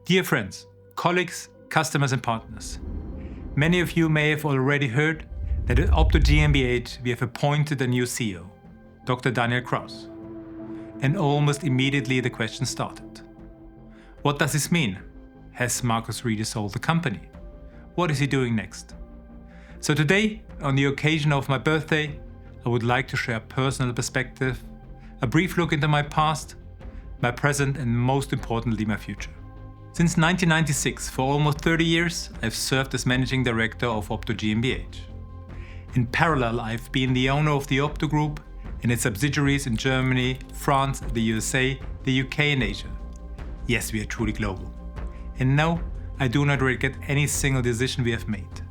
Dear friends, colleagues, customers and partners, many of you may have already heard that at Opto GmbH we have appointed a new CEO, Dr. Daniel Kraus. And almost immediately the question started. What does this mean? Has Markus Riedi sold the company? What is he doing next? So today, on the occasion of my birthday, I would like to share a personal perspective, a brief look into my past, my present and most importantly my future. Since 1996, for almost 30 years, I've served as Managing Director of Opto GmbH. In parallel, I've been the owner of the Opto Group and its subsidiaries in Germany, France, the USA, the UK and Asia. Yes, we are truly global. And no, I do not regret any single decision we have made.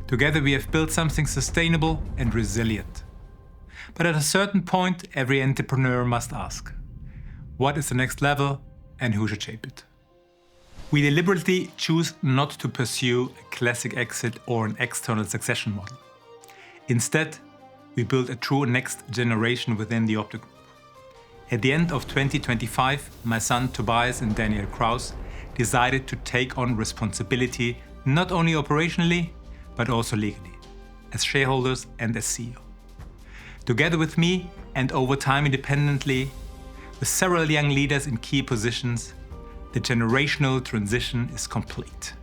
Together we have built something sustainable and resilient. But at a certain point, every entrepreneur must ask, what is the next level and who should shape it? We deliberately choose not to pursue a classic exit or an external succession model. Instead, we build a true next generation within the Opto Group. At the end of 2025, my son Tobias and Daniel Kraus decided to take on responsibility not only operationally, but also legally, as shareholders and as CEO. Together with me and over time independently, with several young leaders in key positions, the generational transition is complete.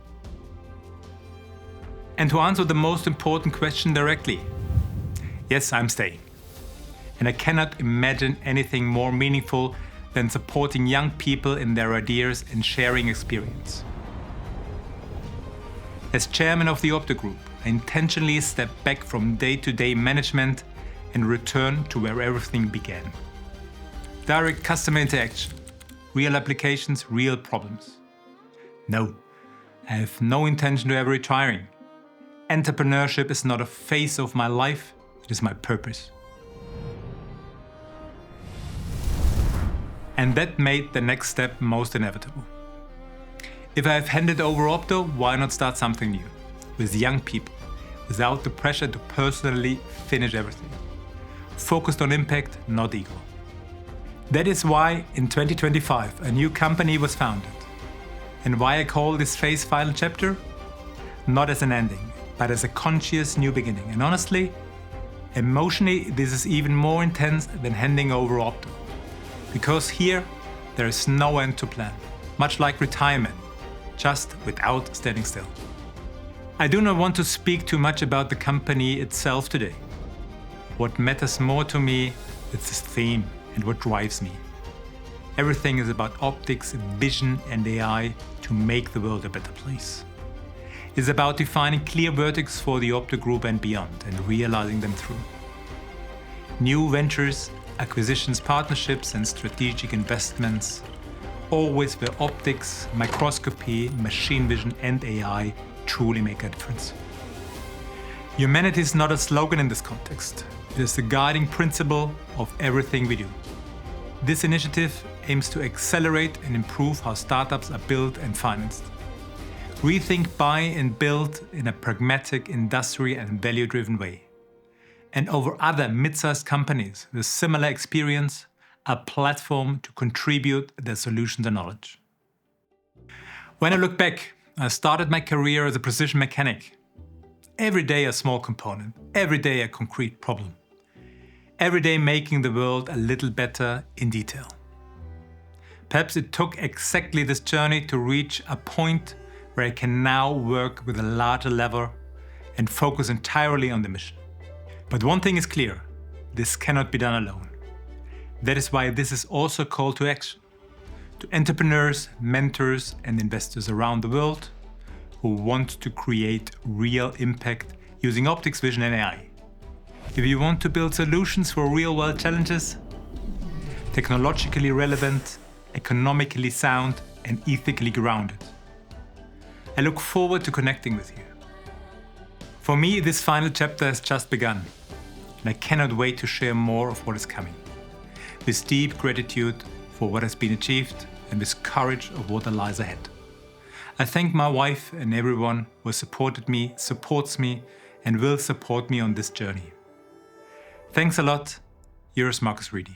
And to answer the most important question directly, yes, I'm staying. And I cannot imagine anything more meaningful than supporting young people in their ideas and sharing experience. As chairman of the Opto Group, I intentionally step back from day-to-day management and return to where everything began. Direct customer interaction, real applications, real problems. No, I have no intention of ever retiring. Entrepreneurship is not a phase of my life, it is my purpose. And that made the next step most inevitable. If I have handed over Opto, why not start something new? With young people, without the pressure to personally finish everything. Focused on impact, not ego. That is why in 2025 a new company was founded. And why I call this phase final chapter? Not as an ending, but as a conscious new beginning. And honestly, emotionally this is even more intense than handing over Opto. Because here there is no end to plan, much like retirement, just without standing still. I do not want to speak too much about the company itself today. What matters more to me is this theme and what drives me. Everything is about optics, vision and AI to make the world a better place. It's about defining clear verticals for the Opto Group and beyond and realizing them through. New ventures, acquisitions, partnerships and strategic investments, always where optics, microscopy, machine vision and AI truly make a difference. Humanity is not a slogan in this context. It is the guiding principle of everything we do. This initiative aims to accelerate and improve how startups are built and financed. Rethink, buy and build in a pragmatic, industry and value-driven way. And over other mid-sized companies with similar experience, a platform to contribute their solutions and knowledge. When I look back, I started my career as a precision mechanic. Every day a small component, every day a concrete problem. Every day making the world a little better in detail. Perhaps it took exactly this journey to reach a point where I can now work with a larger level and focus entirely on the mission. But one thing is clear, this cannot be done alone. That is why this is also a call to action. To entrepreneurs, mentors and investors around the world who want to create real impact using optics, vision and AI. If you want to build solutions for real-world challenges, technologically relevant, economically sound and ethically grounded, I look forward to connecting with you. For me, this final chapter has just begun, and I cannot wait to share more of what is coming. With deep gratitude for what has been achieved and with courage of what lies ahead. I thank my wife and everyone who has supported me, supports me, and will support me on this journey. Thanks a lot. Yours, Markus Riedi.